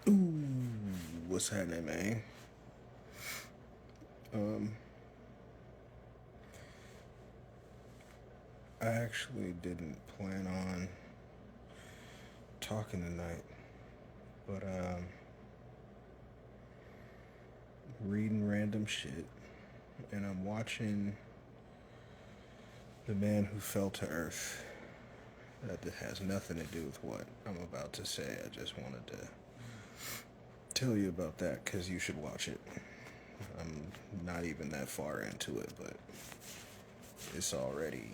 Ooh, what's happening, man? Um, I actually didn't plan on talking tonight, but reading random shit, and I'm watching The Man Who Fell to Earth. That has nothing to do with what I'm about to say. I just wanted to tell you about that because you should watch it. I'm not even that far into it, but it's already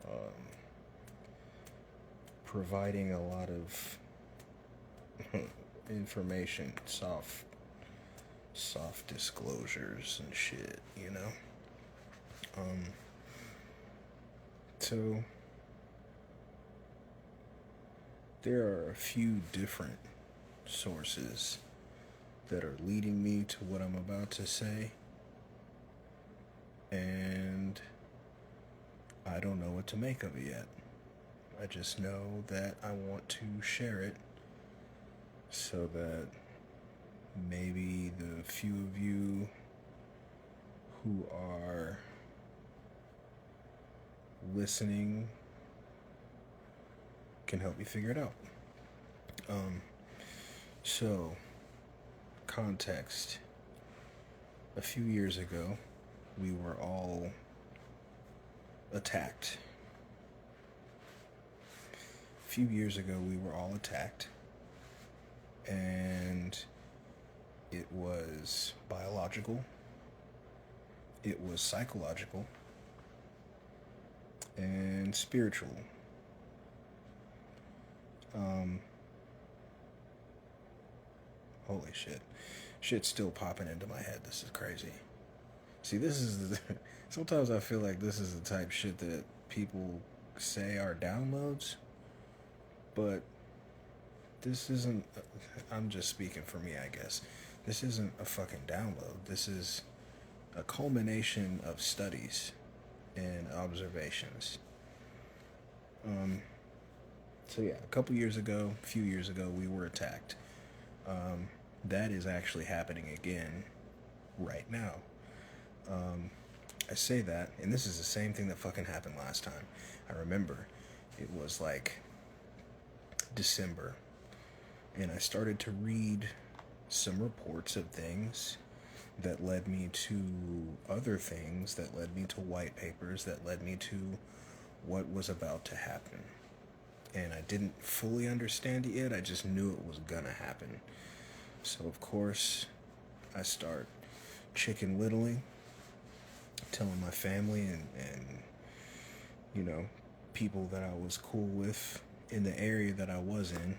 um, providing a lot of information, soft disclosures and shit, you know? Um, so there are a few different sources that are leading me to what I'm about to say, and I don't know what to make of it yet. I just know that I want to share it so that maybe the few of you who are listening can help me figure it out. Um, so, context. A few years ago, we were all attacked. A few years ago, we were all attacked, and it was biological, it was psychological, and spiritual. Um, Holy shit. Shit's still popping into my head. This is crazy. See, this is the. Sometimes I feel like this is the type shit that people say are downloads, but this isn't. I'm just speaking for me, I guess. This isn't a fucking download. This is a culmination of studies and observations. Um, so yeah, a few years ago, we were attacked. Um, that is actually happening again right now. Um, I say that, and this is the same thing that fucking happened last time. I remember it was like December, and I started to read some reports of things that led me to other things, that led me to white papers, that led me to what was about to happen. And I didn't fully understand it yet, I just knew it was gonna happen. So, of course, I start chicken littling, telling my family and you know, people that I was cool with in the area that I was in.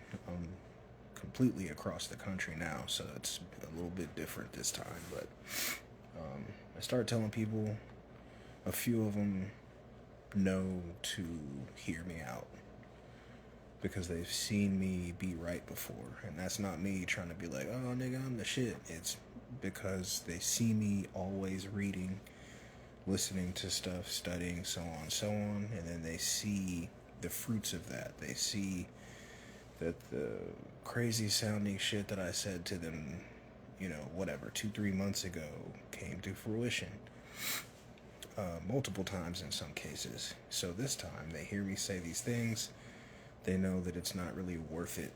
Completely across the country now, so it's a little bit different this time. But I started telling people. A few of them know to hear me out because they've seen me be right before, and that's not me trying to be like, oh nigga, I'm the shit. It's because they see me always reading, listening to stuff, studying, so on, so on, and then they see the fruits of that. They see that the crazy sounding shit that I said to them, whatever, 2, 3 months ago came to fruition. Multiple times in some cases. So this time they hear me say these things, they know that it's not really worth it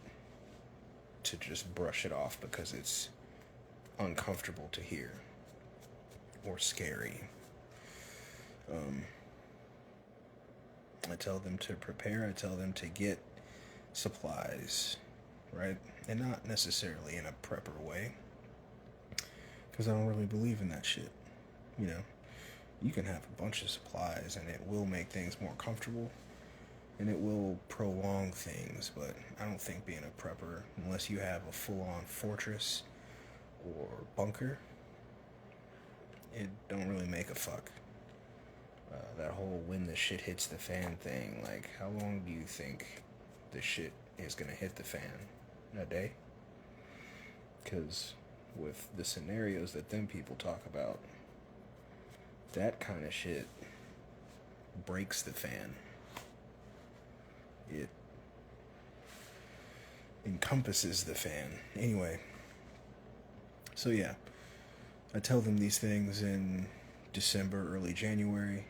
to just brush it off because it's uncomfortable to hear or scary. Um, I tell them to prepare, I tell them to get supplies, right? And not necessarily in a prepper way, because I don't really believe in that shit. You know, you can have a bunch of supplies and it will make things more comfortable and it will prolong things, but I don't think being a prepper, unless you have a full on fortress or bunker, it don't really make a fuck. That whole when the shit hits the fan thing, like, how long do you think the shit is gonna hit the fan? A day? Because with the scenarios that them people talk about, that kind of shit breaks the fan. It encompasses the fan. Anyway, so yeah, I tell them these things in December, early January.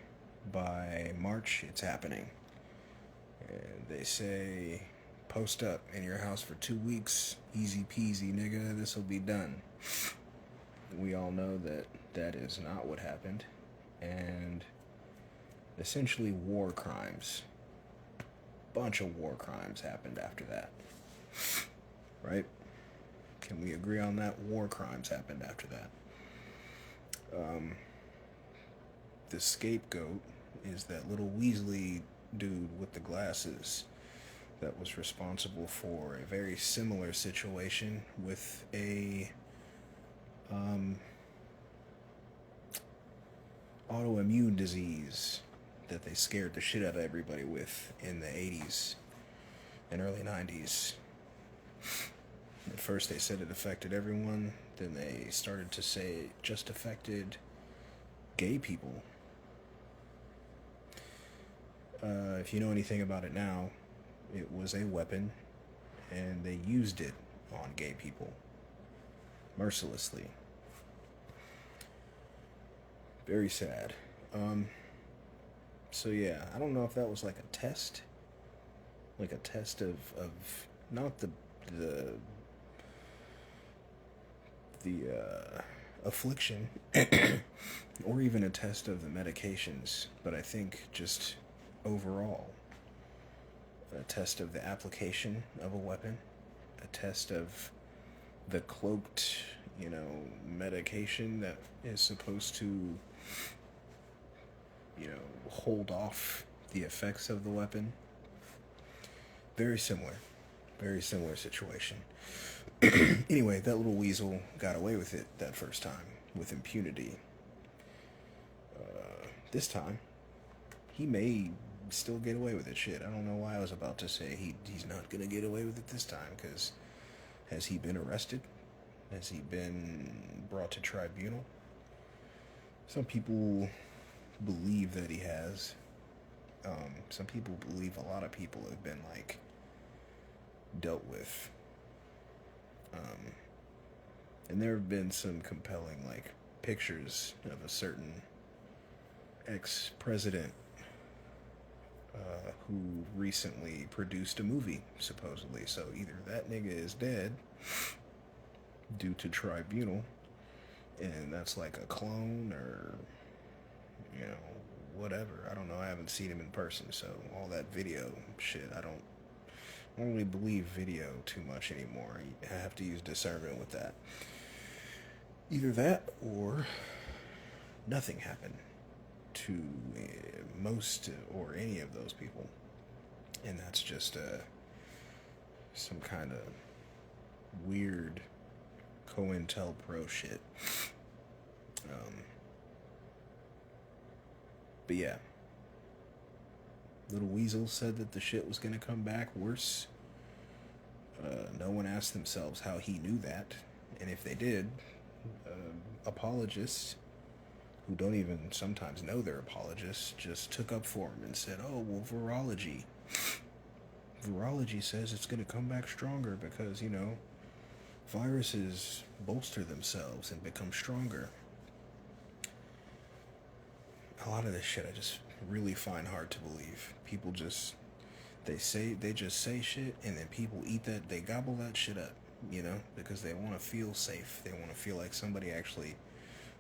By March, it's happening. And they say, post up in your house for 2 weeks. Easy peasy, nigga. This'll be done. We all know that that is not what happened. And essentially war crimes. Bunch of war crimes happened after that. Right? Can we agree on that? War crimes happened after that. The scapegoat is that little Weasley dude with the glasses that was responsible for a very similar situation with a autoimmune disease that they scared the shit out of everybody with in the 80s and early 90s. At first they said it affected everyone, then they started to say it just affected gay people. If you know anything about it now, it was a weapon, and they used it on gay people mercilessly. Very sad. So yeah, I don't know if that was like a test of not the affliction, or even a test of the medications, but I think just overall a test of the application of a weapon, a test of the cloaked, medication that is supposed to, hold off the effects of the weapon. Very similar situation. Anyway, that little weasel got away with it that first time with impunity. This time, he may still get away with it. Shit, I don't know why I was about to say he's not gonna get away with it this time, because has he been arrested? Has he been brought to tribunal? Some people believe that he has. Some people believe a lot of people have been dealt with. And there have been some compelling pictures of a certain ex-president who recently produced a movie, supposedly. So either that nigga is dead due to tribunal, and that's like a clone, or whatever. I don't know. I haven't seen him in person, so all that video shit, I don't really believe video too much anymore. I have to use discernment with that. Either that or nothing happened to most or any of those people, and that's just some kind of weird COINTELPRO shit. But yeah, Little Weasel said that the shit was gonna come back worse. No one asked themselves how he knew that, and if they did, apologists who don't even sometimes know they're apologists just took up for him and said, oh, well, virology says it's going to come back stronger because, viruses bolster themselves and become stronger. A lot of this shit I just really find hard to believe. People just, they just say shit, and then people eat that, they gobble that shit up, because they want to feel safe. They want to feel like somebody actually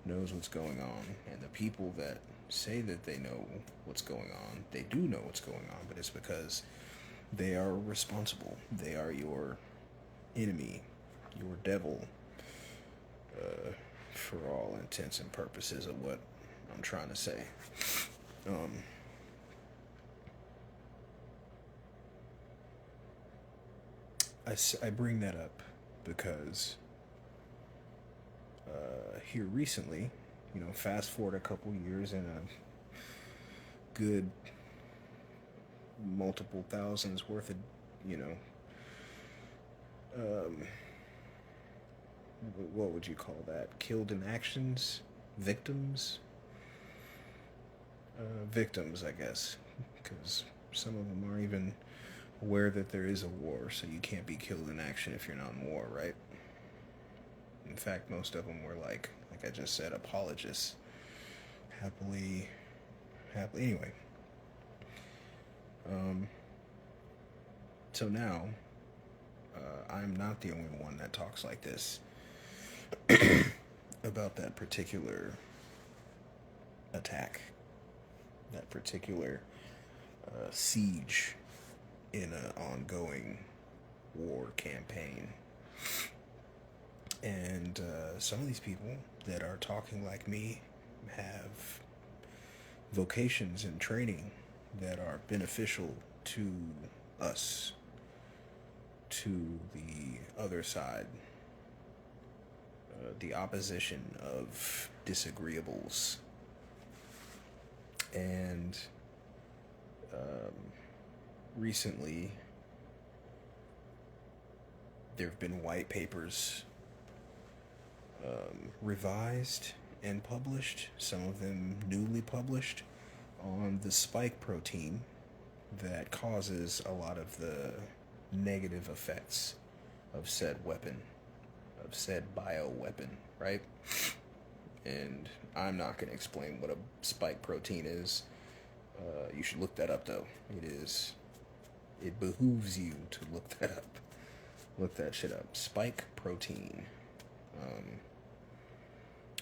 knows what's going on. And the people that say that they know what's going on, they do know what's going on, but it's because they are responsible. They are your enemy, your devil, for all intents and purposes of what I'm trying to say. I bring that up because here recently, fast forward a couple years and a good multiple thousands worth of, what would you call that? Killed in actions? Victims? Victims, I guess, because some of them aren't even aware that there is a war, so you can't be killed in action if you're not in war, right? In fact, most of them were like I just said, apologists. Happily. Anyway. So now, I'm not the only one that talks like this about that particular attack, that particular siege in an ongoing war campaign. And some of these people that are talking like me have vocations and training that are beneficial to us, to the other side, the opposition of disagreeables. And recently, there have been white papers revised and published, some of them newly published, on the spike protein that causes a lot of the negative effects of said weapon, of said bioweapon, right? And I'm not going to explain what a spike protein is. You should look that up, though. It behooves you to look that up. Look that shit up. Spike protein.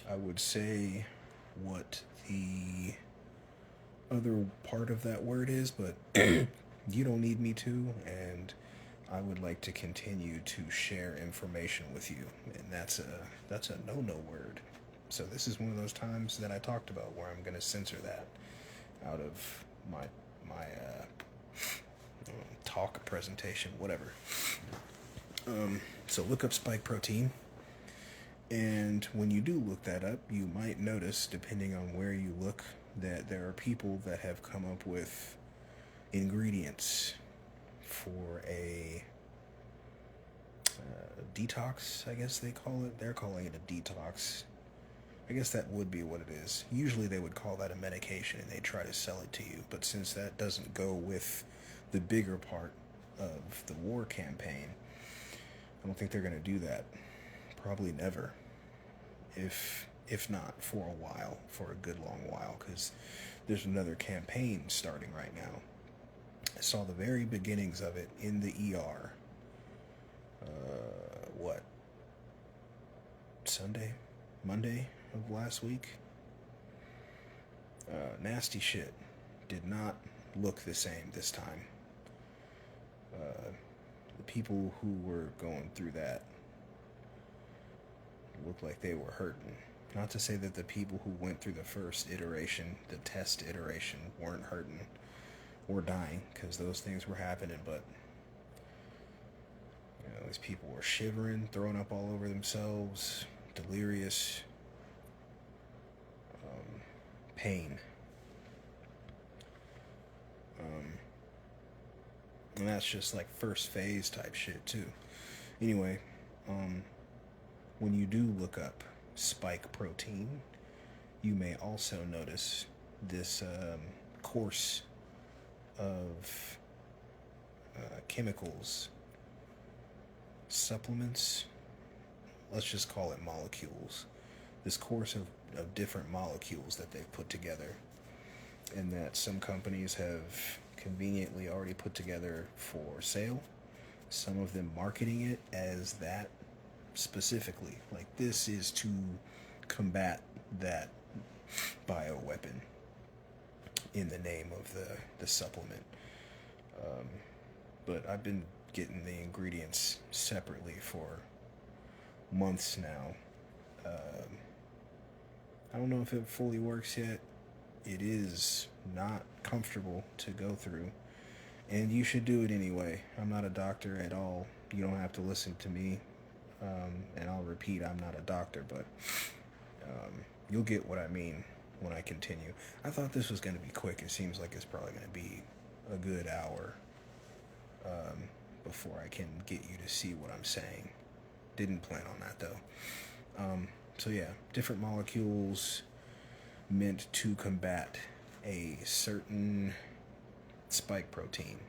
I would say what the other part of that word is, but you don't need me to, and I would like to continue to share information with you, and that's a no-no word. So this is one of those times that I talked about where I'm going to censor that out of my talk, presentation, whatever. So look up spike protein. And when you do look that up, you might notice, depending on where you look, that there are people that have come up with ingredients for a detox, I guess they call it. They're calling it a detox. I guess that would be what it is. Usually they would call that a medication and they try to sell it to you. But since that doesn't go with the bigger part of the war campaign, I don't think they're going to do that. Probably never. If not for a while, for a good long while, because there's another campaign starting right now. I saw the very beginnings of it in the ER. Monday of last week. Nasty shit. Did not look the same this time. The people who were going through that looked like they were hurting. Not to say that the people who went through the first iteration, the test iteration, weren't hurting or dying, because those things were happening, but these people were shivering, throwing up all over themselves, delirious, pain. And that's just like first phase type shit too. Anyway, when you do look up spike protein, you may also notice this course of chemicals, supplements, let's just call it molecules. This course of different molecules that they've put together, and that some companies have conveniently already put together for sale. Some of them marketing it as that specifically. Like, this is to combat that bioweapon in the name of the supplement. But I've been getting the ingredients separately for months now. I don't know if it fully works yet. It is not comfortable to go through, and you should do it anyway. I'm not a doctor at all. You don't have to listen to me, and I'll repeat, I'm not a doctor, but you'll get what I mean when I continue. I thought this was going to be quick. It seems like it's probably going to be a good hour before I can get you to see what I'm saying. Didn't plan on that, though. So yeah, different molecules meant to combat a certain spike protein.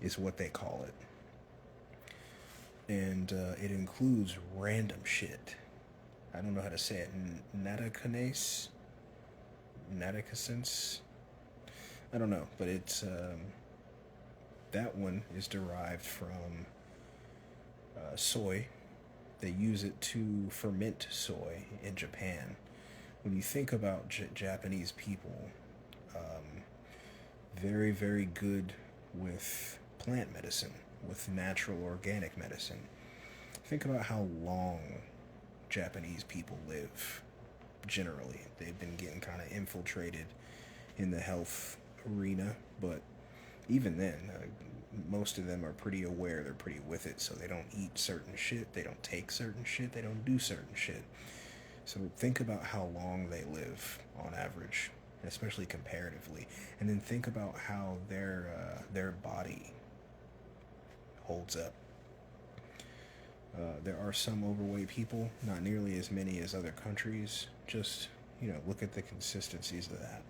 is what they call it. And it includes random shit. I don't know how to say it. Natacanace? Natacacence? I don't know, but it's that one is derived from soy. They use it to ferment soy in Japan. When you think about Japanese people, very, very good with plant medicine, with natural organic medicine. Think about how long Japanese people live generally. They've been getting kind of infiltrated in the health arena, but even then, most of them are pretty aware, they're pretty with it, so they don't eat certain shit, they don't take certain shit, they don't do certain shit. So think about how long they live on average, especially comparatively, and then think about how their body holds up. There are some overweight people, not nearly as many as other countries. Just, look at the consistencies of that.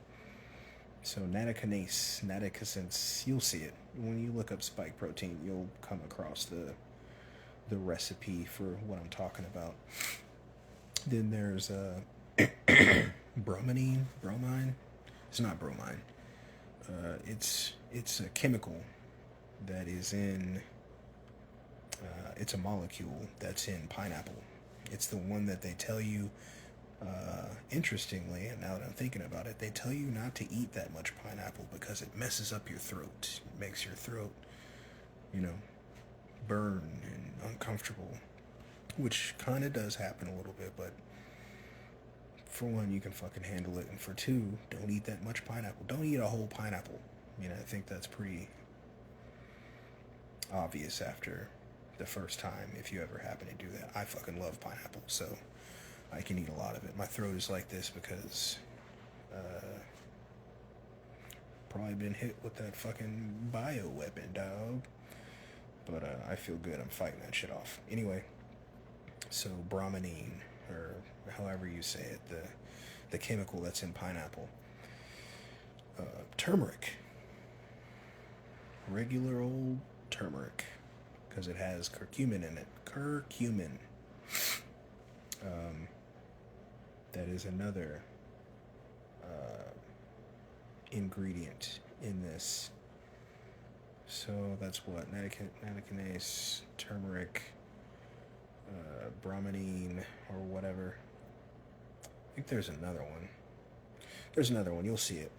So natacacence, you'll see it. When you look up spike protein, you'll come across the recipe for what I'm talking about. Then there's bromine. It's not bromine. It's a chemical that is in. It's a molecule that's in pineapple. It's the one that they tell you. Interestingly, and now that I'm thinking about it, they tell you not to eat that much pineapple because it messes up your throat. It makes your throat, burn and uncomfortable, which kind of does happen a little bit, but for one, you can fucking handle it, and for two, don't eat that much pineapple. Don't eat a whole pineapple. I think that's pretty obvious after the first time, if you ever happen to do that. I fucking love pineapple, so I can eat a lot of it. My throat is like this because probably been hit with that fucking bioweapon, dog. But I feel good. I'm fighting that shit off. Anyway, so bromine, or however you say it, the chemical that's in pineapple. Turmeric. Regular old turmeric. Because it has curcumin in it. Curcumin. That is another ingredient in this. So that's what? Natacanace, turmeric, bromine, or whatever. I think there's another one. There's another one. You'll see it.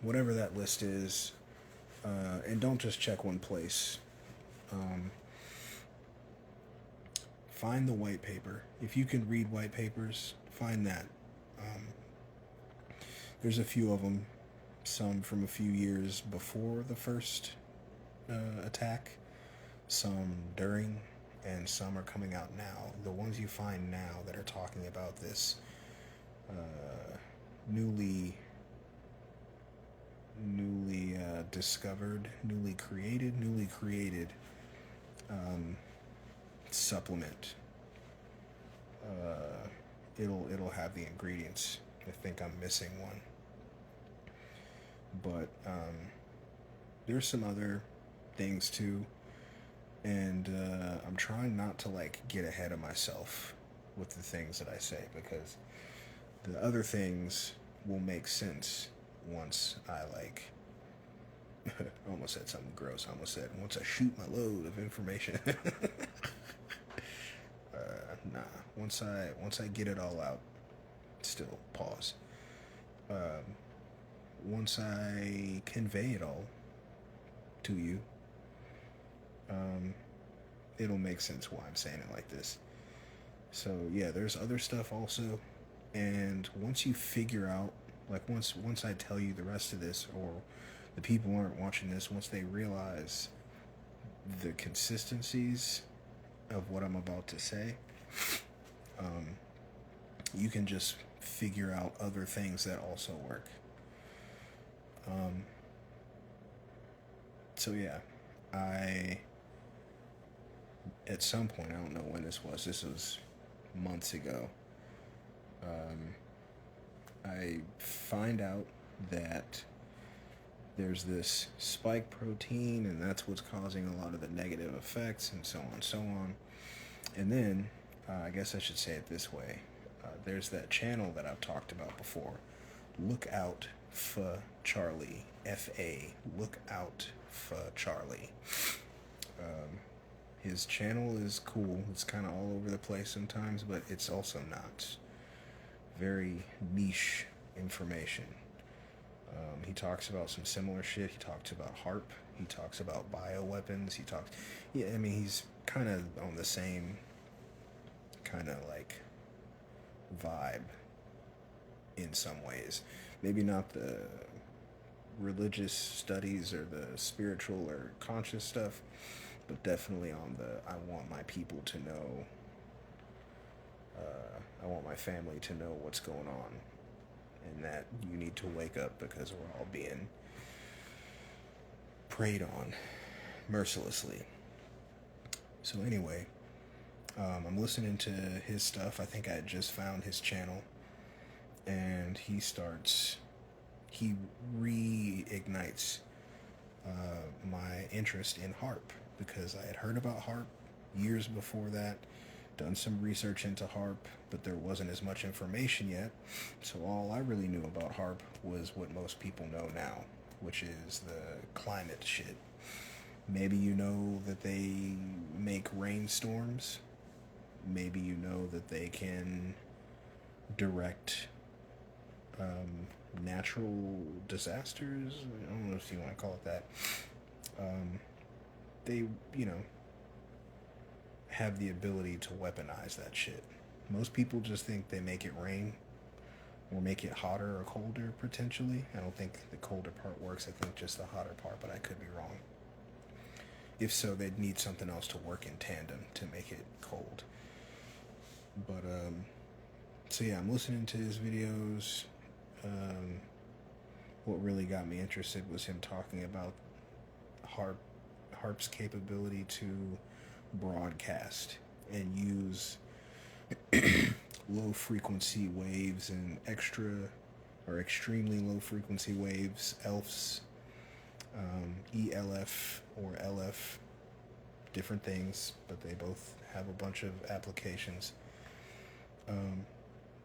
Whatever that list is. And don't just check one place. Find the white paper. If you can read white papers, find that. There's a few of them. Some from a few years before the first attack. Some during. And some are coming out now. The ones you find now that are talking about this newly discovered, newly created supplement. It'll have the ingredients. I think I'm missing one, but there's some other things too, and I'm trying not to get ahead of myself with the things that I say, because the other things will make sense once I I almost said something gross. I almost said once I shoot my load of information. Nah. Once I get it all out, still pause. Once I convey it all to you, it'll make sense why I'm saying it like this. So yeah, there's other stuff also, and once you figure out, once I tell you the rest of this, or the people aren't watching this, once they realize the consistencies of what I'm about to say, you can just figure out other things that also work. So yeah, at some point, I don't know when this was months ago, I find out that there's this spike protein, and that's what's causing a lot of the negative effects, and so on and so on. And then, I guess I should say it this way. There's that channel that I've talked about before. Look out for Charlie. F-A. Look out for Charlie. His channel is cool. It's kind of all over the place sometimes, but it's also not. Very niche information. He talks about some similar shit. He talks about HARP. He talks about bioweapons. I mean, he's kind of on the same kind of like vibe in some ways. Maybe not the religious studies or the spiritual or conscious stuff, but definitely on the I want my people to know, I want my family to know what's going on, and that you need to wake up because we're all being preyed on mercilessly. So anyway, I'm listening to his stuff. I think I had just found his channel, and he reignites my interest in HARP, because I had heard about HARP years before that, done some research into HARP, but there wasn't as much information yet. So all I really knew about HARP was what most people know now, which is the climate shit. Maybe you know that they make rainstorms. Maybe you know that they can direct natural disasters. I don't know if you want to call it that. They, have the ability to weaponize that shit. Most people just think they make it rain or make it hotter or colder, potentially. I don't think the colder part works. I think just the hotter part, but I could be wrong. If so, they'd need something else to work in tandem to make it cold. But, so yeah, I'm listening to his videos. What really got me interested was him talking about HARP's capability to broadcast and use low frequency waves and extremely low frequency waves, ELFs, ELF or LF, different things, but they both have a bunch of applications.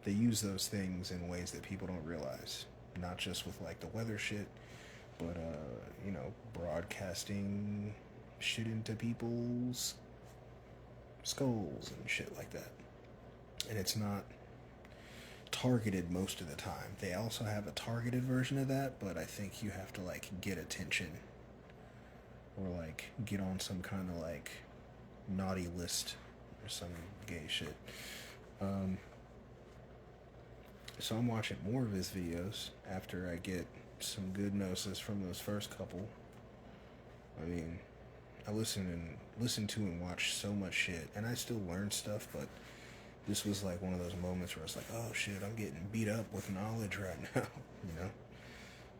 They use those things in ways that people don't realize, not just with like the weather shit, but broadcasting shit into people's skulls and shit like that. And it's not targeted most of the time. They also have a targeted version of that, but I think you have to like get attention or like get on some kind of like naughty list or some gay shit. So I'm watching more of his videos after I get some good gnosis from those first couple. I mean, I listen to and watch so much shit, and I still learn stuff, but this was like one of those moments where it's like, oh shit, I'm getting beat up with knowledge right now,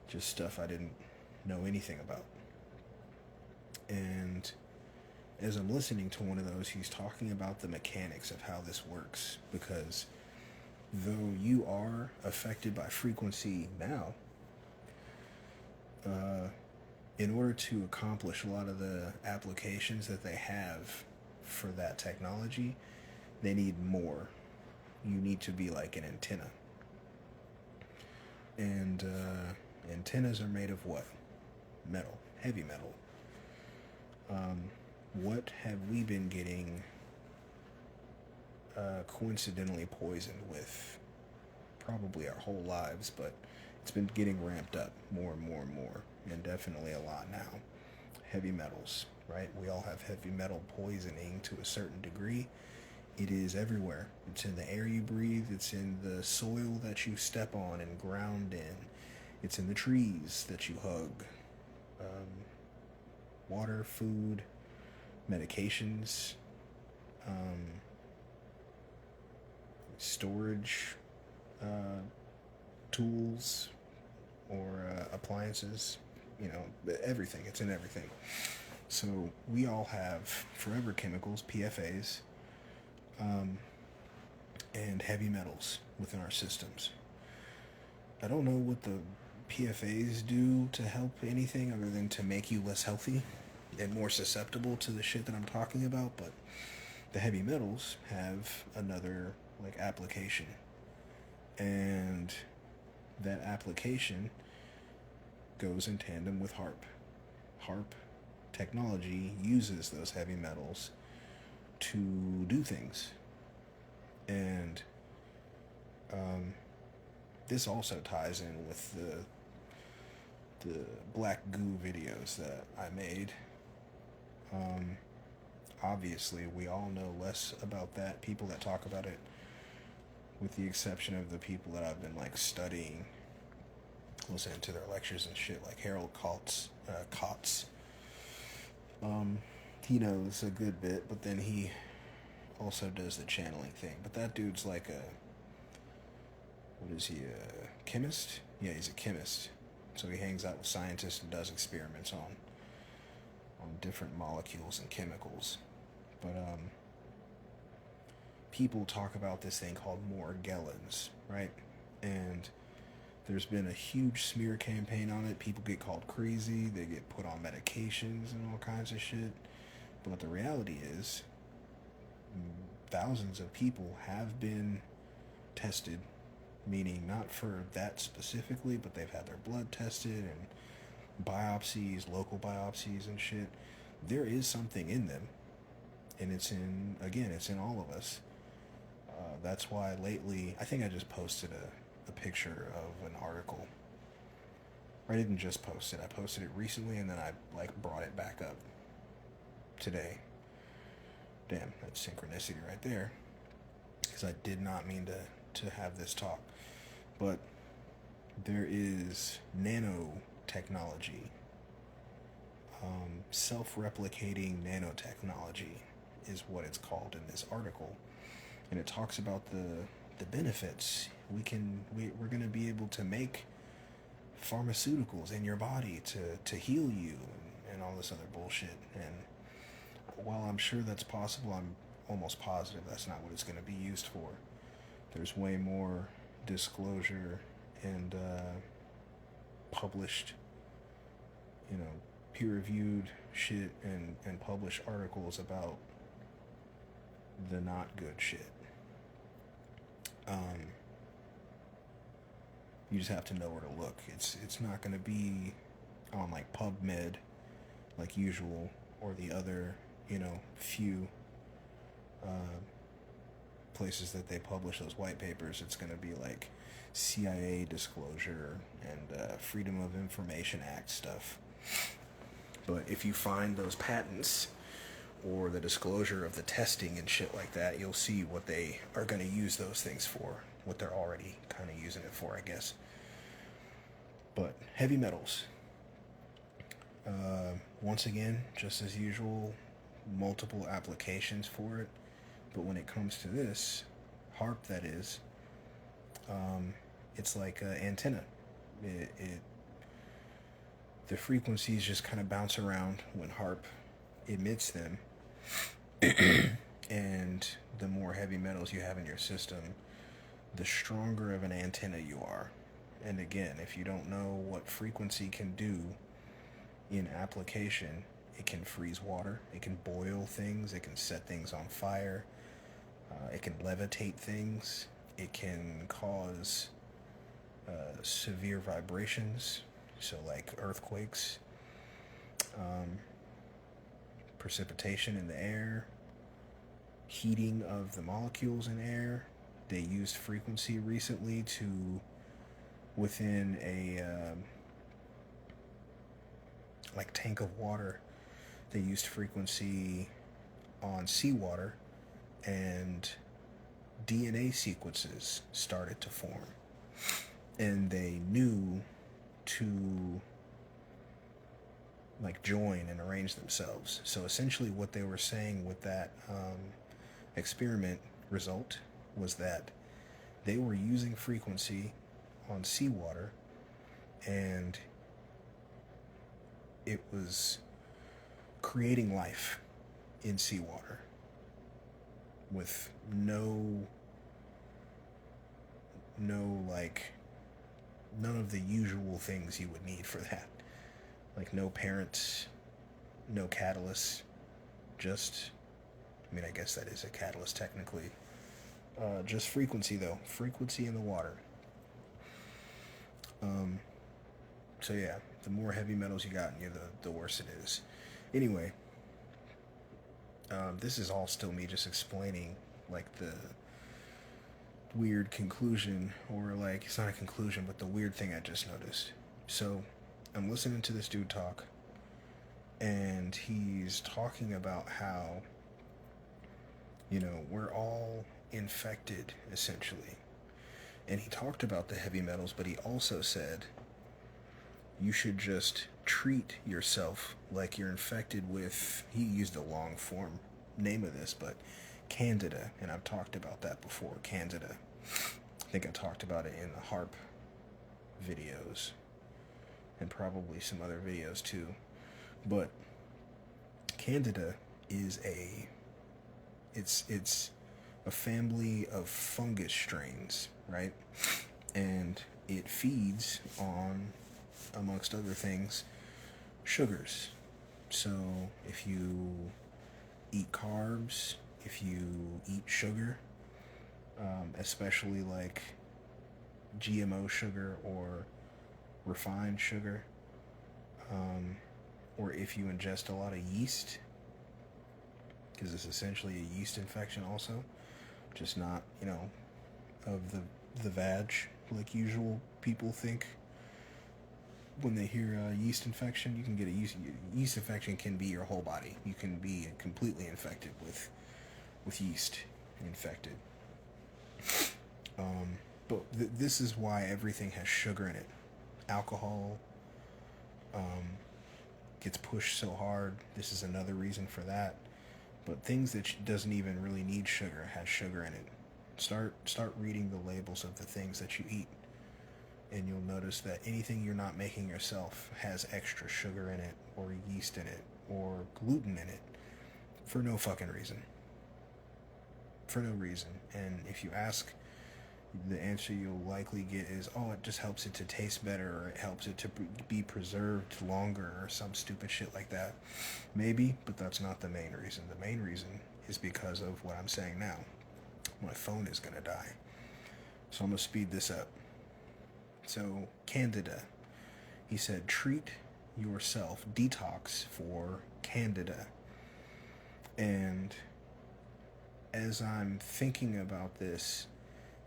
just stuff I didn't know anything about. And as I'm listening to one of those, he's talking about the mechanics of how this works, because though you are affected by frequency now, in order to accomplish a lot of the applications that they have for that technology, they need more. You need to be like an antenna. And antennas are made of what? Metal. Heavy metal. What have we been getting coincidentally poisoned with? Probably our whole lives, but it's been getting ramped up more and more and more, and definitely a lot now. Heavy metals, right? We all have heavy metal poisoning to a certain degree. It is everywhere. It's in the air you breathe. It's in the soil that you step on and ground in. It's in the trees that you hug. Water, food, medications, storage tools or appliances, everything. It's in everything. So we all have forever chemicals, PFAs, and heavy metals within our systems. I don't know what the PFAs do to help anything other than to make you less healthy and more susceptible to the shit that I'm talking about, but the heavy metals have another like application. And that application goes in tandem with HARP. HARP technology uses those heavy metals to do things. And this also ties in with the black goo videos that I made. Obviously, we all know less about that. People that talk about it, with the exception of the people that I've been like studying, listening to their lectures and shit, like Harold Kotz. He knows a good bit, but then he also does the channeling thing. But that dude's like what is he, a chemist? Yeah, he's a chemist. So he hangs out with scientists and does experiments on different molecules and chemicals. But people talk about this thing called Morgellons, right? And there's been a huge smear campaign on it. People get called crazy. They get put on medications and all kinds of shit. But the reality is, thousands of people have been tested, meaning not for that specifically, but they've had their blood tested and biopsies, local biopsies and shit. There is something in them. And it's in all of us. That's why lately, I think I just posted a picture of an article. I didn't just post it. I posted it recently and then I like brought it back up today. Damn, that's synchronicity right there. Because I did not mean to have this talk. But there is nanotechnology. Self-replicating nanotechnology is what it's called in this article. And it talks about the benefits. We're going to be able to make pharmaceuticals in your body to heal you and all this other bullshit. And while I'm sure that's possible, I'm almost positive that's not what it's going to be used for. There's way more disclosure and published, peer-reviewed shit and published articles about the not good shit. You just have to know where to look. It's not going to be on like PubMed like usual, or the other few places that they publish those white papers. It's going to be like CIA disclosure and Freedom of Information Act stuff. But if you find those patents or the disclosure of the testing and shit like that, you'll see what they are going to use those things for, what they're already kind of using it for, I guess. But heavy metals. Once again, just as usual, multiple applications for it. But when it comes to this, HARP that is, it's like an antenna. The frequencies just kind of bounce around when HARP emits them. And the more heavy metals you have in your system, the stronger of an antenna you are. And again, if you don't know what frequency can do in application, it can freeze water, it can boil things, it can set things on fire, it can levitate things, it can cause severe vibrations, so like earthquakes, precipitation in the air, heating of the molecules in air. They used frequency recently to, within a like tank of water, they used frequency on seawater, and DNA sequences started to form, and they knew to like join and arrange themselves. So essentially what they were saying with that experiment result was that they were using frequency on seawater, and it was creating life in seawater with no like none of the usual things you would need for that. Like no parents, no catalyst, just, I mean, I guess that is a catalyst technically. Just frequency though, frequency in the water. Um, so yeah, the more heavy metals you got in you, the worse it is. Anyway, this is all still me just explaining like the weird conclusion, or like it's not a conclusion, but the weird thing I just noticed. So I'm listening to this dude talk, and he's talking about how, you know, we're all infected essentially. And he talked about the heavy metals, but he also said you should just treat yourself like you're infected with, he used a long form name of this, but candida, and I've talked about that before. Candida, I think I talked about it in the harp videos and probably some other videos too. But candida is it's a family of fungus strains, right? And it feeds on, amongst other things, sugars. So if you eat carbs, if you eat sugar, especially like GMO sugar or refined sugar, or if you ingest a lot of yeast, because it's essentially a yeast infection also, just not, you know, of the vag like usual people think. When they hear yeast infection, you can get a yeast infection can be your whole body. You can be completely infected with yeast infected. But this is why everything has sugar in it. Alcohol gets pushed so hard. This is another reason for that. But things that doesn't even really need sugar has sugar in it. Start reading the labels of the things that you eat, and you'll notice that anything you're not making yourself has extra sugar in it, or yeast in it, or gluten in it, for no fucking reason. For no reason. And if you ask, the answer you'll likely get is, oh, it just helps it to taste better, or it helps it to be preserved longer, or some stupid shit like that. Maybe, but that's not the main reason. The main reason is because of what I'm saying now. My phone is gonna die. So I'm gonna speed this up. So, candida. He said, treat yourself, detox for candida. And as I'm thinking about this,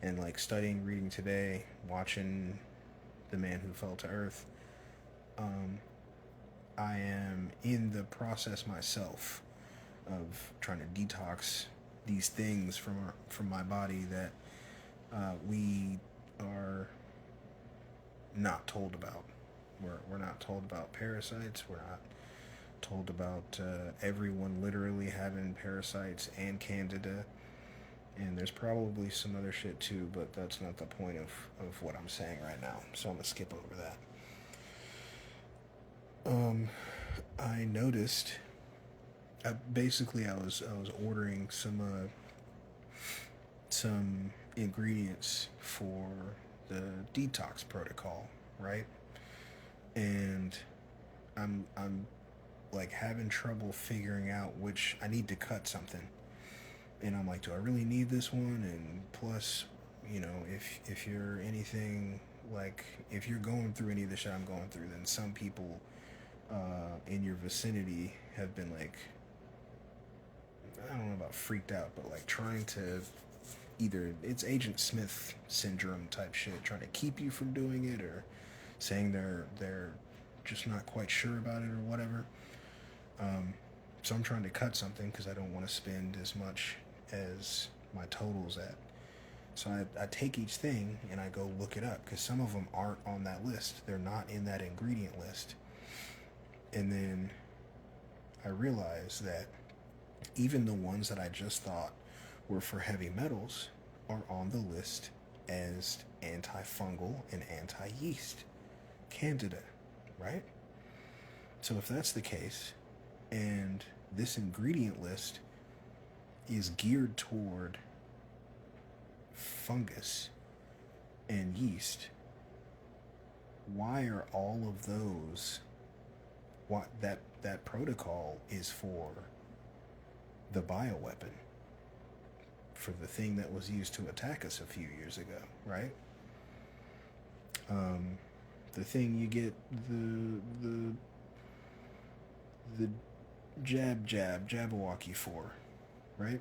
and like studying, reading today, watching The Man Who Fell to Earth, I am in the process myself of trying to detox these things from my body that we are not told about. We're not told about parasites. We're not told about everyone literally having parasites and candida. And there's probably some other shit too, but that's not the point of what I'm saying right now. So I'm gonna skip over that. I noticed. I was ordering some ingredients for the detox protocol, right? And I'm like having trouble figuring out which I need to cut something. And I'm like, do I really need this one? And plus, you know, if you're anything like, if you're going through any of the shit I'm going through, then some people in your vicinity have been like, I don't know about freaked out, but like trying to, either it's Agent Smith syndrome type shit, trying to keep you from doing it, or saying they're just not quite sure about it or whatever. So I'm trying to cut something because I don't want to spend as much as my total's at. So I take each thing and I go look it up, because some of them aren't on that list. They're not in that ingredient list. And then I realize that even the ones that I just thought were for heavy metals are on the list as antifungal and anti-yeast. Candida, right? So if that's the case, and this ingredient list is geared toward fungus and yeast, why are all of those, what that protocol is for the bioweapon, for the thing that was used to attack us a few years ago, right? The thing you get the Jabberwocky for, right?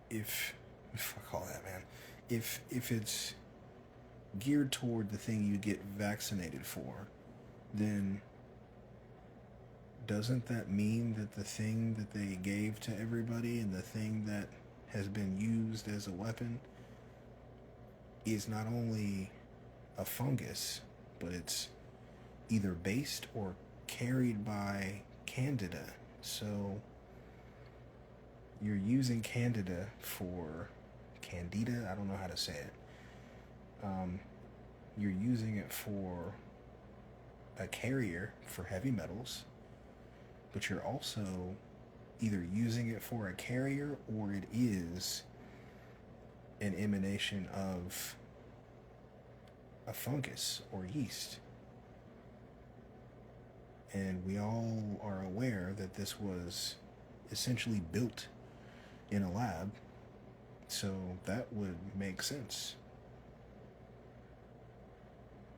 If fuck all that, man. If it's geared toward the thing you get vaccinated for, then doesn't that mean that the thing that they gave to everybody and the thing that has been used as a weapon is not only a fungus, but it's either based or carried by Candida? So you're using Candida, I don't know how to say it. You're using it for a carrier for heavy metals, but you're also either using it for a carrier or it is an emanation of a fungus or yeast. And we all are aware that this was essentially built in a lab, so that would make sense.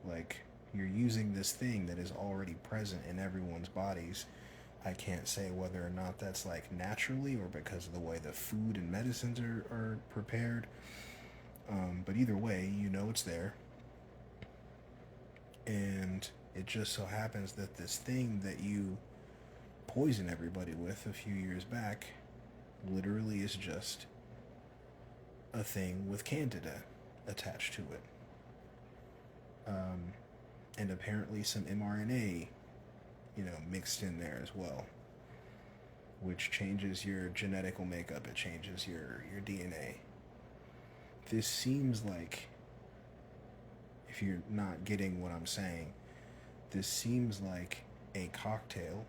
Like, you're using this thing that is already present in everyone's bodies. I can't say whether or not that's like naturally or because of the way the food and medicines are prepared. But either way, you know it's there. And it just so happens that this thing that you poison everybody with a few years back literally is just a thing with Candida attached to it. And apparently some mRNA, mixed in there as well, which changes your genetical makeup. It changes your DNA. This seems like, if you're not getting what I'm saying, this seems like a cocktail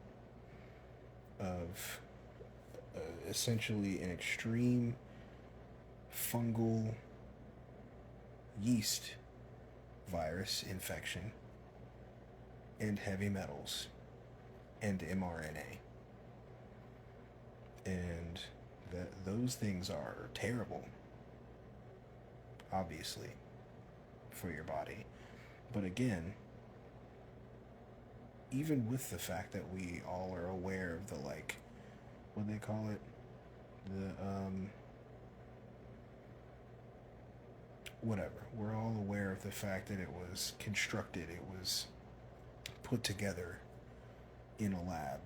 of essentially an extreme fungal yeast virus infection and heavy metals and mRNA. And those things are terrible, obviously, for your body. But again, even with the fact that we all are aware of the, like, what they call it, the whatever, we're all aware of the fact that it was constructed, it was put together in a lab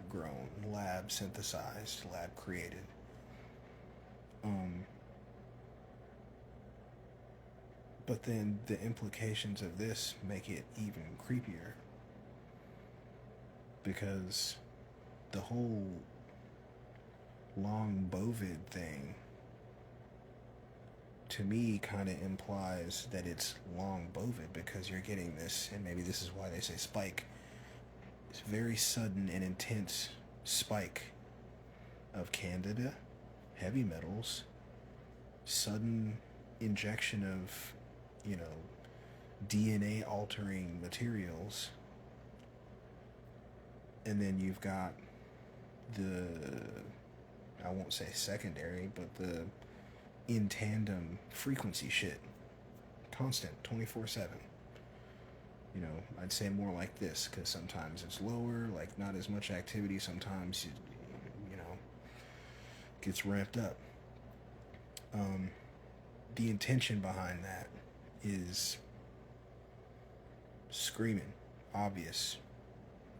grown, lab synthesized, lab created. But then the implications of this make it even creepier, because the whole long bovid thing to me kind of implies that it's long bovid, because you're getting this, and maybe this is why they say spike, it's very sudden and intense spike of Candida, heavy metals, sudden injection of, DNA altering materials, and then you've got I won't say secondary, but the in tandem frequency shit, constant, 24/7. I'd say more like this, because sometimes it's lower, like not as much activity, sometimes gets ramped up. The intention behind that is screaming, obvious,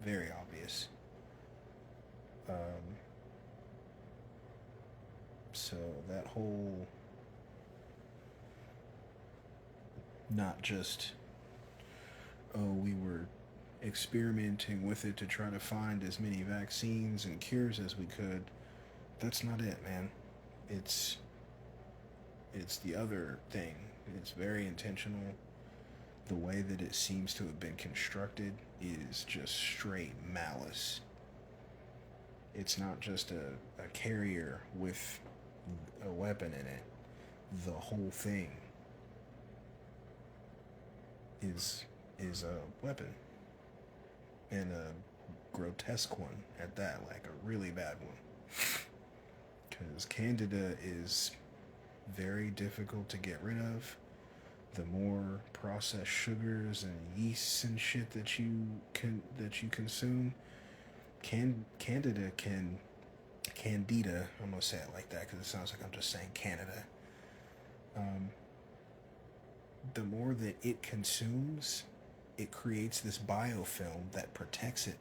very obvious. So that whole, not just, we were experimenting with it to try to find as many vaccines and cures as we could, that's not it, man. It's the other thing. It's very intentional. The way that it seems to have been constructed is just straight malice. It's not just a carrier with a weapon in it. The whole thing is a weapon, and a grotesque one at that, like a really bad one. Because candida is very difficult to get rid of. The more processed sugars and yeasts and shit that you consume, candida. I'm gonna say it like that because it sounds like I'm just saying Canada. Um, the more that it consumes, it creates this biofilm that protects it.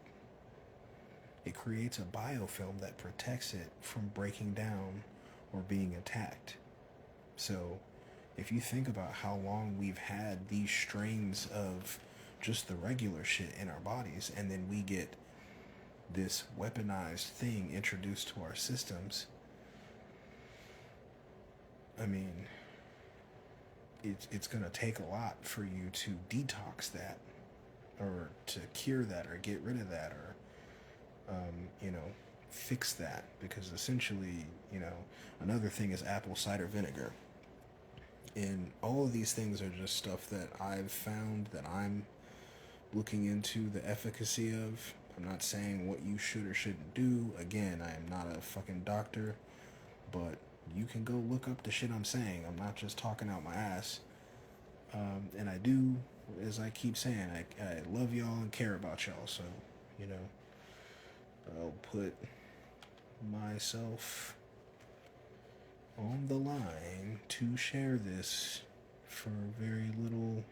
It creates a biofilm that protects it from breaking down or being attacked. So, if you think about how long we've had these strains of just the regular shit in our bodies, and then we get this weaponized thing introduced to our systems, I mean, it's going to take a lot for you to detox that, or to cure that, or get rid of that, or fix that. Because essentially, another thing is apple cider vinegar. And all of these things are just stuff that I've found that I'm looking into the efficacy of. I'm not saying what you should or shouldn't do. Again, I am not a fucking doctor, but you can go look up the shit I'm saying. I'm not just talking out my ass. And I do, as I keep saying, I love y'all and care about y'all. So, I'll put myself on the line to share this for very little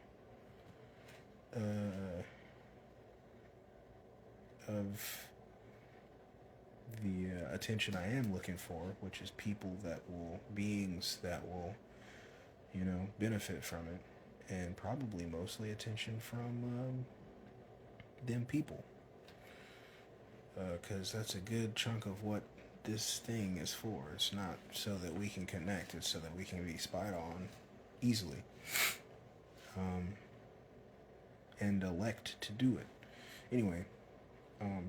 of the attention I am looking for, which is beings that will, benefit from it, and probably mostly attention from them people, because that's a good chunk of what this thing is for. It's not so that we can connect, it's so that we can be spied on easily, and elect to do it. Anyway,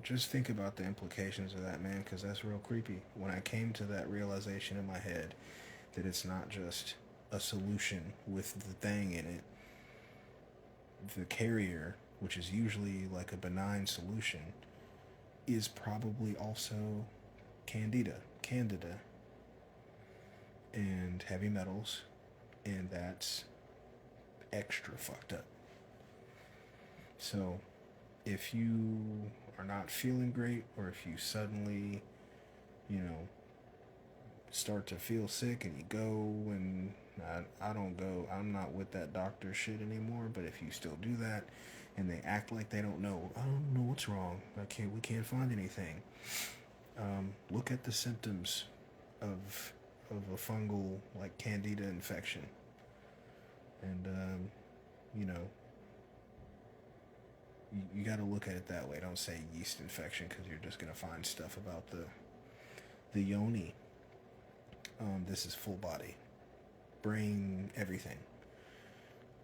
just think about the implications of that, man, because that's real creepy. When I came to that realization in my head that it's not just a solution with the thing in it, the carrier, which is usually like a benign solution, is probably also candida, and heavy metals, and that's extra fucked up. So, if you are not feeling great, or if you suddenly, start to feel sick and you go, and I don't go, I'm not with that doctor shit anymore, but if you still do that and they act like they don't know, I don't know what's wrong, we can't find anything. Look at the symptoms of a fungal, like candida infection, and you got to look at it that way. Don't say yeast infection, because you're just gonna find stuff about the yoni. This is full body, brain, everything.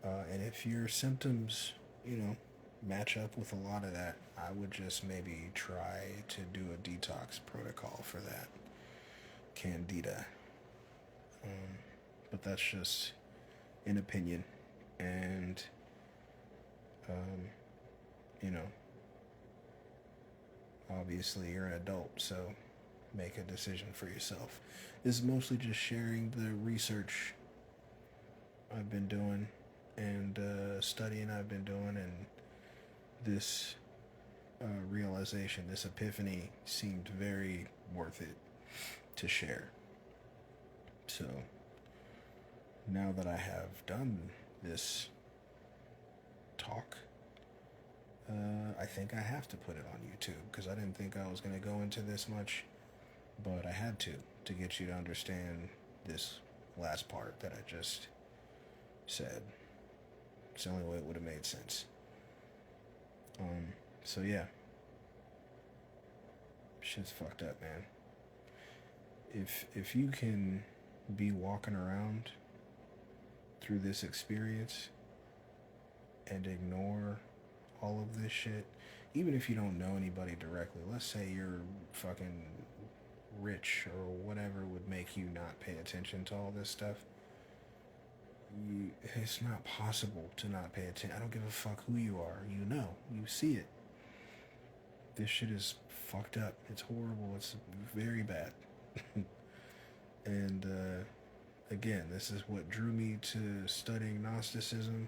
And if your symptoms, match up with a lot of that, I would just maybe try to do a detox protocol for that candida. But that's just an opinion, and obviously you're an adult, so make a decision for yourself. This is mostly just sharing the research I've been doing, and studying I've been doing, and this realization, this epiphany seemed very worth it to share. So now that I have done this talk, I think I have to put it on YouTube, because I didn't think I was going to go into this much, but I had to get you to understand this last part that I just said. It's the only way it would have made sense. So yeah, shit's fucked up, man. If you can be walking around through this experience and ignore all of this shit, even if you don't know anybody directly, let's say you're fucking rich or whatever would make you not pay attention to all this stuff, It's not possible to not pay attention. I don't give a fuck who you are. You know, you see it. This shit is fucked up. It's horrible. It's very bad. And again, this is what drew me to studying Gnosticism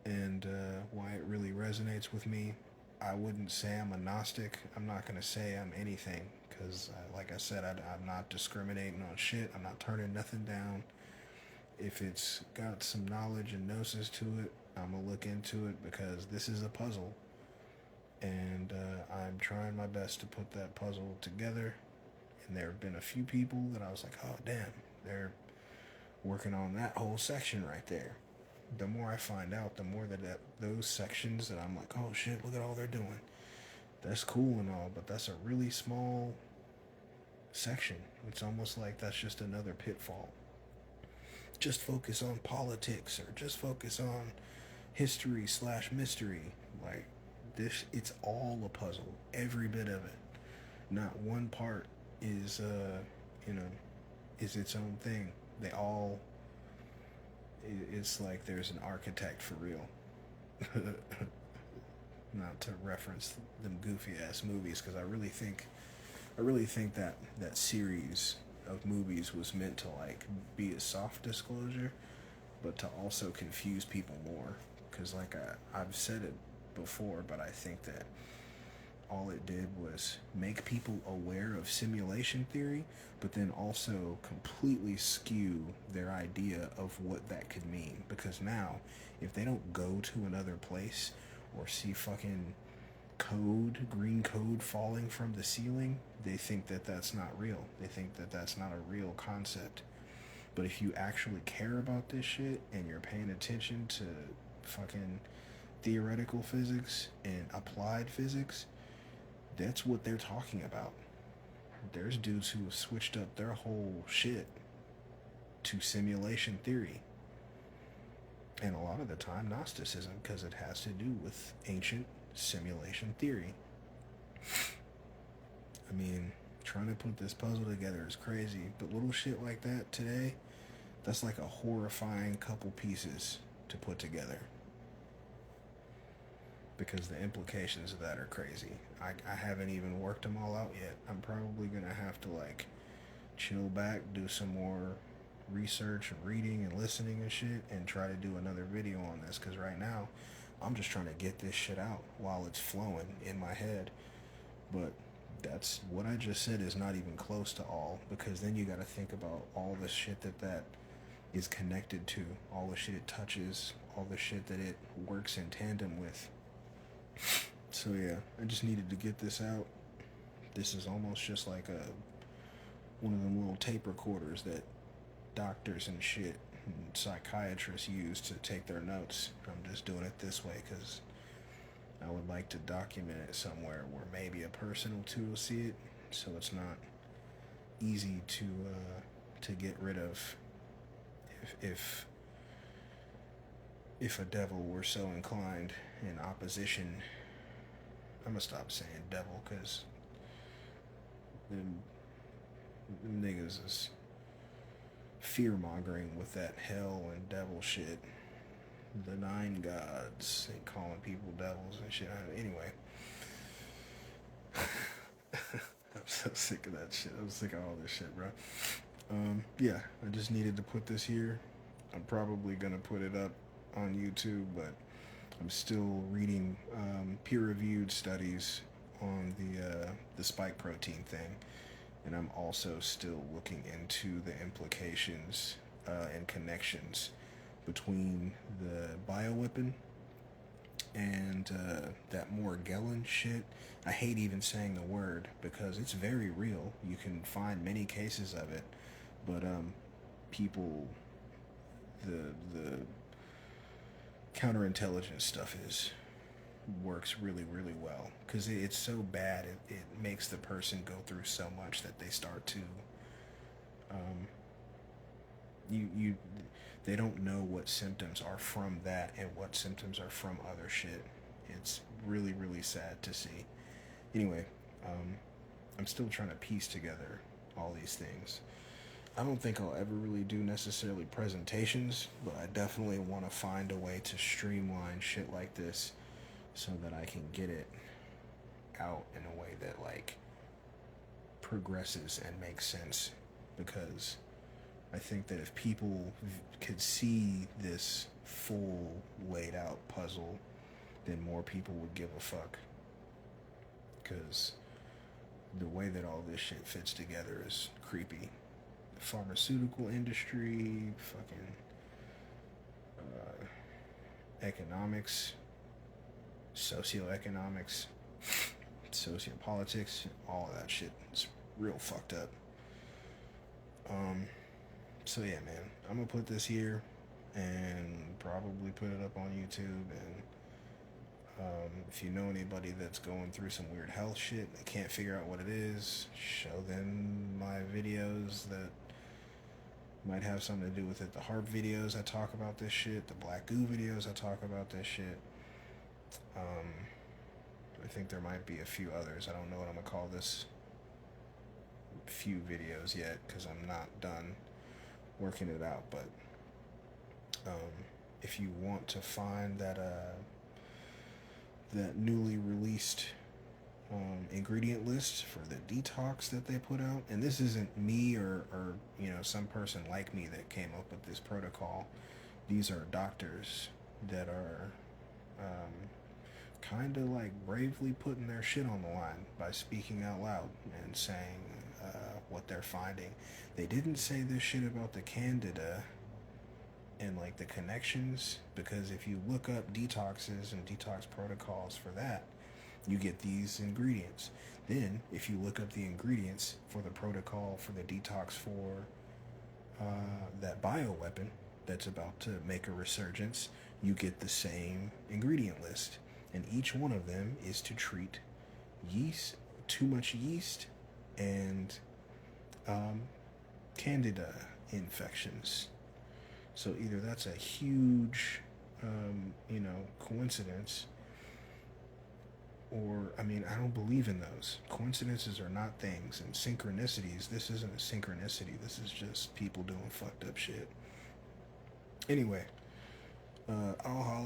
and why it really resonates with me. I wouldn't say I'm a Gnostic. I'm not going to say I'm anything because, like I said, I'm not discriminating on shit. I'm not turning nothing down. If it's got some knowledge and gnosis to it, I'm going to look into it because this is a puzzle. And I'm trying my best to put that puzzle together. And there have been a few people that I was like, oh, damn, they're working on that whole section right there. The more I find out, the more that those sections that I'm like, oh shit, look at all they're doing. That's cool and all, but that's a really small section. It's almost like that's just another pitfall. Just focus on politics or just focus on history / mystery. Like this, it's all a puzzle. Every bit of it. Not one part is, is its own thing. They all. It's like there's an architect for real. Not to reference them goofy ass movies, because I really think that series of movies was meant to like be a soft disclosure, but to also confuse people more. Because like I've said it before, but I think that all it did was make people aware of simulation theory, but then also completely skew their idea of what that could mean. Because now, if they don't go to another place or see fucking green code falling from the ceiling, they think that that's not real. They think that that's not a real concept. But if you actually care about this shit and you're paying attention to fucking theoretical physics and applied physics, that's what they're talking about. There's dudes who have switched up their whole shit to simulation theory. And a lot of the time, Gnosticism, because it has to do with ancient simulation theory. I mean, trying to put this puzzle together is crazy, but little shit like that today, that's like a horrifying couple pieces to put together. Because the implications of that are crazy. I haven't even worked them all out yet. I'm probably going to have to like chill back, do some more research and reading and listening and shit, and try to do another video on this, because right now I'm just trying to get this shit out while it's flowing in my head. But that's what I just said is not even close to all, because then you got to think about all the shit that is connected to, all the shit it touches, all the shit that it works in tandem with. So yeah, I just needed to get this out. This is almost just like one of them little tape recorders that doctors and shit and psychiatrists use to take their notes. I'm just doing it this way because I would like to document it somewhere where maybe a person or two will see it, so it's not easy to get rid of if a devil were so inclined in opposition. I'm gonna stop saying devil because them niggas is fear-mongering with that hell and devil shit. The 9 gods and calling people devils and shit. Anyway. I'm so sick of that shit. I'm sick of all this shit, bro. Yeah, I just needed to put this here. I'm probably gonna put it up on YouTube, but I'm still reading peer-reviewed studies on the spike protein thing, and I'm also still looking into the implications and connections between the bioweapon and that Morgellon shit. I hate even saying the word because it's very real. You can find many cases of it, but people, the counterintelligence stuff works really, really well because it's so bad it makes the person go through so much that they start to they don't know what symptoms are from that and what symptoms are from other shit. It's really, really sad to see. Anyway, I'm still trying to piece together all these things. I don't think I'll ever really do necessarily presentations, but I definitely want to find a way to streamline shit like this so that I can get it out in a way that like progresses and makes sense. Because I think that if people could see this full laid out puzzle, then more people would give a fuck. Because the way that all this shit fits together is creepy. The pharmaceutical industry, fucking economics, socioeconomics, sociopolitics, all of that shit is real fucked up. So yeah, man, I'm gonna put this here and probably put it up on YouTube. And if you know anybody that's going through some weird health shit, they can't figure out what it is, show them my videos that might have something to do with it. The harp videos I talk about this shit, the black goo videos I talk about this shit. I think there might be a few others. I don't know what I'm gonna call this few videos yet because I'm not done working it out. But if you want to find that that newly released ingredient list for the detox that they put out, and this isn't me or you know, some person like me that came up with this protocol. These are doctors that are kind of like bravely putting their shit on the line by speaking out loud and saying what they're finding. They didn't say this shit about the candida and like the connections, because if you look up detoxes and detox protocols for that, you get these ingredients. Then if you look up the ingredients for the protocol for the detox for that bioweapon that's about to make a resurgence, you get the same ingredient list. And each one of them is to treat yeast, too much yeast, and candida infections. So either that's a huge, you know, coincidence, or, I mean, I don't believe in those. Coincidences are not things, and synchronicities, this isn't a synchronicity. This is just people doing fucked up shit. Anyway, I'll holler